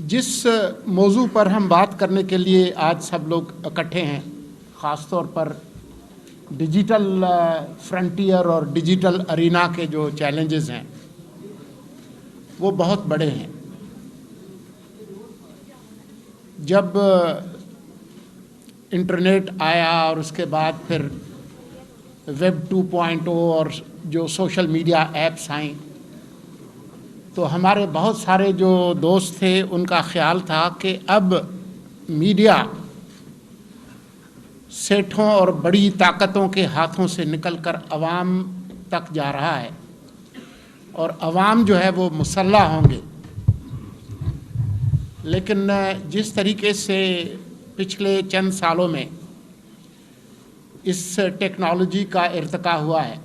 جس موضوع پر ہم بات کرنے کے لیے آج سب لوگ اکٹھے ہیں، خاص طور پر ڈیجیٹل فرنٹیئر اور ڈیجیٹل ارینا کے جو چیلنجز ہیں وہ بہت بڑے ہیں۔ جب انٹرنیٹ آیا اور اس کے بعد پھر ویب 2.0 اور جو سوشل میڈیا ایپس آئیں، تو ہمارے بہت سارے جو دوست تھے ان کا خیال تھا کہ اب میڈیا سیٹھوں اور بڑی طاقتوں کے ہاتھوں سے نکل کر عوام تک جا رہا ہے اور عوام جو ہے وہ مسلح ہوں گے۔ لیکن جس طریقے سے پچھلے چند سالوں میں اس ٹیکنالوجی کا ارتقاء ہوا ہے،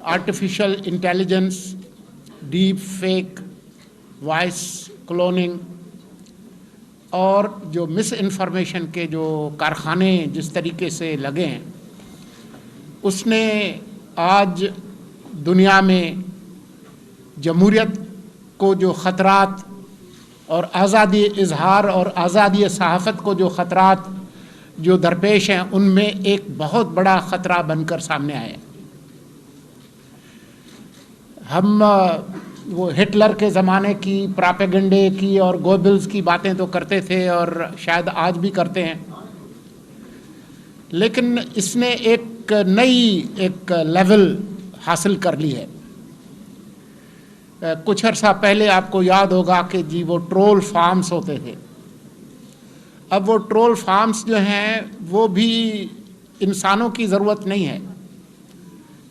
artificial intelligence, deep fake, voice cloning اور جو مس انفارمیشن کے جو کارخانے جس طریقے سے لگے ہیں، اس نے آج دنیا میں جمہوریت کو جو خطرات اور آزادی اظہار اور آزادی صحافت کو جو خطرات جو درپیش ہیں، ان میں ایک بہت بڑا خطرہ بن کر سامنے آیا۔ ہم وہ ہٹلر کے زمانے کی پراپیگنڈے کی اور گوبلز کی باتیں تو کرتے تھے اور شاید آج بھی کرتے ہیں، لیکن اس نے ایک نئی لیول حاصل کر لی ہے۔ کچھ عرصہ پہلے آپ کو یاد ہوگا کہ جی وہ ٹرول فارمز ہوتے تھے۔ اب وہ ٹرول فارمز جو ہیں وہ بھی انسانوں کی ضرورت نہیں ہے۔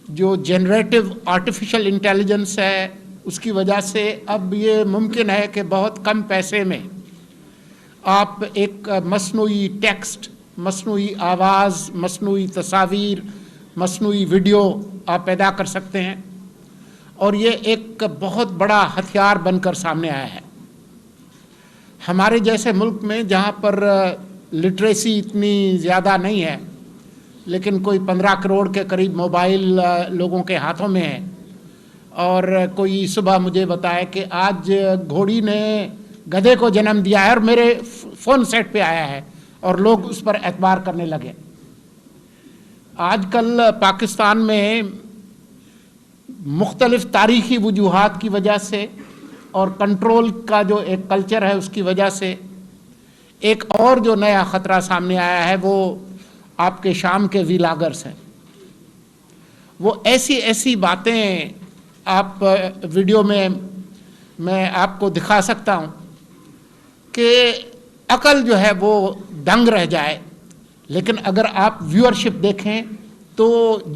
جو جنریٹو آرٹیفیشل انٹیلیجنس ہے اس کی وجہ سے اب یہ ممکن ہے کہ بہت کم پیسے میں آپ ایک مصنوعی ٹیکسٹ، مصنوعی آواز، مصنوعی تصاویر، مصنوعی ویڈیو آپ پیدا کر سکتے ہیں، اور یہ ایک بہت بڑا ہتھیار بن کر سامنے آیا ہے۔ ہمارے جیسے ملک میں جہاں پر لٹریسی اتنی زیادہ نہیں ہے، لیکن کوئی 15 کروڑ کے قریب موبائل لوگوں کے ہاتھوں میں ہے، اور کوئی صبح مجھے بتایا کہ آج گھوڑی نے گدھے کو جنم دیا ہے اور میرے فون سیٹ پہ آیا ہے، اور لوگ اس پر اعتبار کرنے لگے۔ آج کل پاکستان میں مختلف تاریخی وجوہات کی وجہ سے اور کنٹرول کا جو ایک کلچر ہے اس کی وجہ سے ایک اور جو نیا خطرہ سامنے آیا ہے، وہ آپ کے شام کے ویلاگرز ہیں۔ وہ ایسی باتیں آپ ویڈیو میں آپ کو دکھا سکتا ہوں کہ عقل جو ہے وہ دنگ رہ جائے، لیکن اگر آپ ویورشپ دیکھیں تو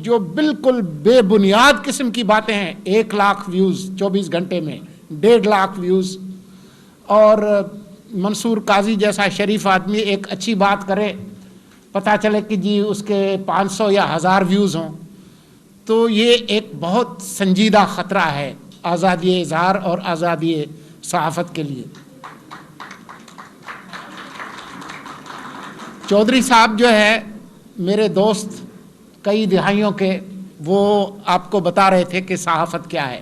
جو بالکل بے بنیاد قسم کی باتیں ہیں، 1 لاکھ ویوز 24 گھنٹے میں، 1.5 لاکھ ویوز، اور منصور قاضی جیسا شریف آدمی ایک اچھی بات کرے، پتہ چلے کہ جی اس کے 500 یا 1000 ویوز ہوں، تو یہ ایک بہت سنجیدہ خطرہ ہے آزادی اظہار اور آزادی صحافت کے لیے۔ چودھری صاحب جو ہے میرے دوست کئی دہائیوں کے، وہ آپ کو بتا رہے تھے کہ صحافت کیا ہے،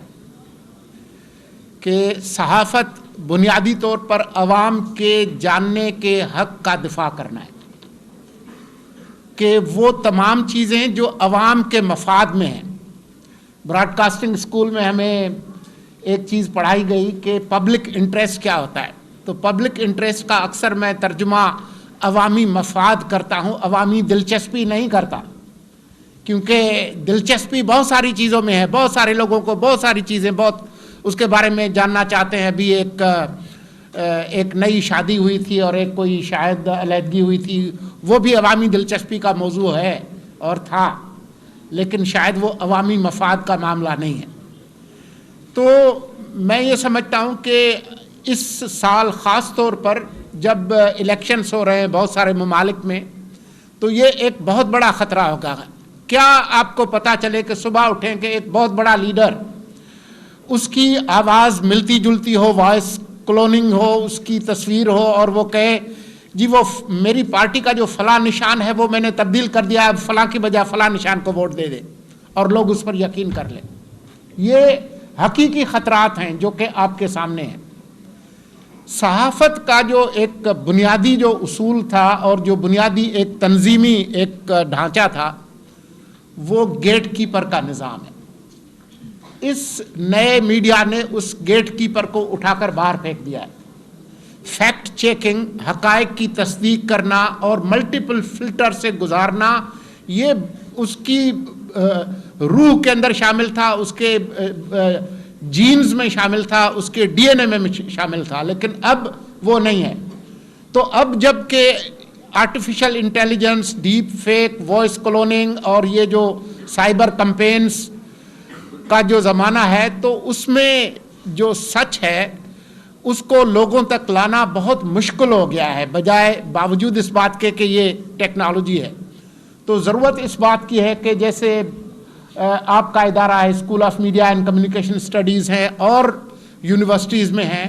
کہ صحافت بنیادی طور پر عوام کے جاننے کے حق کا دفاع کرنا ہے، کہ وہ تمام چیزیں جو عوام کے مفاد میں ہیں۔ براڈ کاسٹنگ اسکول میں ہمیں ایک چیز پڑھائی گئی کہ پبلک انٹرسٹ کیا ہوتا ہے، تو پبلک انٹرسٹ کا اکثر میں ترجمہ عوامی مفاد کرتا ہوں، عوامی دلچسپی نہیں کرتا، کیونکہ دلچسپی بہت ساری چیزوں میں ہے، بہت سارے لوگوں کو بہت ساری چیزیں بہت اس کے بارے میں جاننا چاہتے ہیں۔ ابھی ایک نئی شادی ہوئی تھی اور ایک کوئی شاید علیحدگی ہوئی تھی، وہ بھی عوامی دلچسپی کا موضوع ہے اور تھا، لیکن شاید وہ عوامی مفاد کا معاملہ نہیں ہے۔ تو میں یہ سمجھتا ہوں کہ اس سال خاص طور پر جب الیکشنز ہو رہے ہیں بہت سارے ممالک میں، تو یہ ایک بہت بڑا خطرہ ہوگا۔ کیا آپ کو پتہ چلے کہ صبح اٹھیں کہ ایک بہت بڑا لیڈر، اس کی آواز ملتی جلتی ہو، وائس کلوننگ ہو، اس کی تصویر ہو، اور وہ کہے جی وہ میری پارٹی کا جو فلاں نشان ہے وہ میں نے تبدیل کر دیا ہے، فلاں کی بجائے فلاں نشان کو ووٹ دے دے، اور لوگ اس پر یقین کر لیں۔ یہ حقیقی خطرات ہیں جو کہ آپ کے سامنے ہیں۔ صحافت کا جو ایک بنیادی جو اصول تھا اور جو بنیادی ایک تنظیمی ایک ڈھانچہ تھا وہ گیٹ کیپر کا نظام ہے. اس نئے میڈیا نے اس گیٹ کیپر کو اٹھا کر باہر پھینک دیا ہے. فیکٹ چیکنگ، حقائق کی تصدیق کرنا اور ملٹیپل فلٹر سے گزارنا، یہ اس کی روح کے اندر شامل تھا، اس کے جینز میں شامل تھا، اس کے ڈی این اے میں شامل تھا، لیکن اب وہ نہیں ہے. تو اب جب کہ artificial intelligence, deep fake, voice cloning اور یہ جو سائبر کمپینز کا جو زمانہ ہے، تو اس میں جو سچ ہے اس کو لوگوں تک لانا بہت مشکل ہو گیا ہے، باوجود اس بات کے کہ یہ ٹیکنالوجی ہے. تو ضرورت اس بات کی ہے کہ جیسے آپ کا ادارہ ہے، school of media and communication studies ہے اور یونیورسٹیز میں ہیں،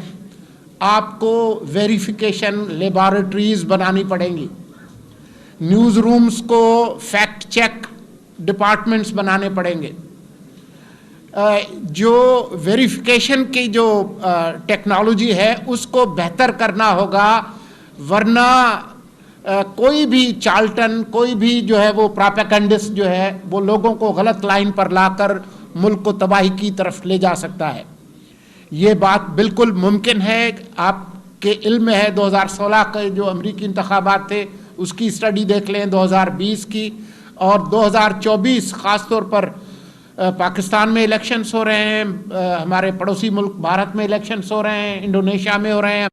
آپ کو ویریفیکیشن لیبارٹریز بنانی پڑیں گی. نیوز رومز کو فیکٹ چیک ڈپارٹمنٹس بنانے پڑیں گے. جو ویریفیکیشن کی جو ٹیکنالوجی ہے اس کو بہتر کرنا ہوگا، ورنہ کوئی بھی چالٹن، کوئی بھی جو ہے وہ پراپیگنڈسٹ جو ہے وہ لوگوں کو غلط لائن پر لا کر ملک کو تباہی کی طرف لے جا سکتا ہے. یہ بات بالکل ممکن ہے. آپ کے علم میں ہے 2016 کے جو امریکی انتخابات تھے اس کی اسٹڈی دیکھ لیں، 2020 کی اور 2024 خاص طور پر پاکستان میں الیکشنز ہو رہے ہیں، ہمارے پڑوسی ملک بھارت میں الیکشنز ہو رہے ہیں، انڈونیشیا میں ہو رہے ہیں.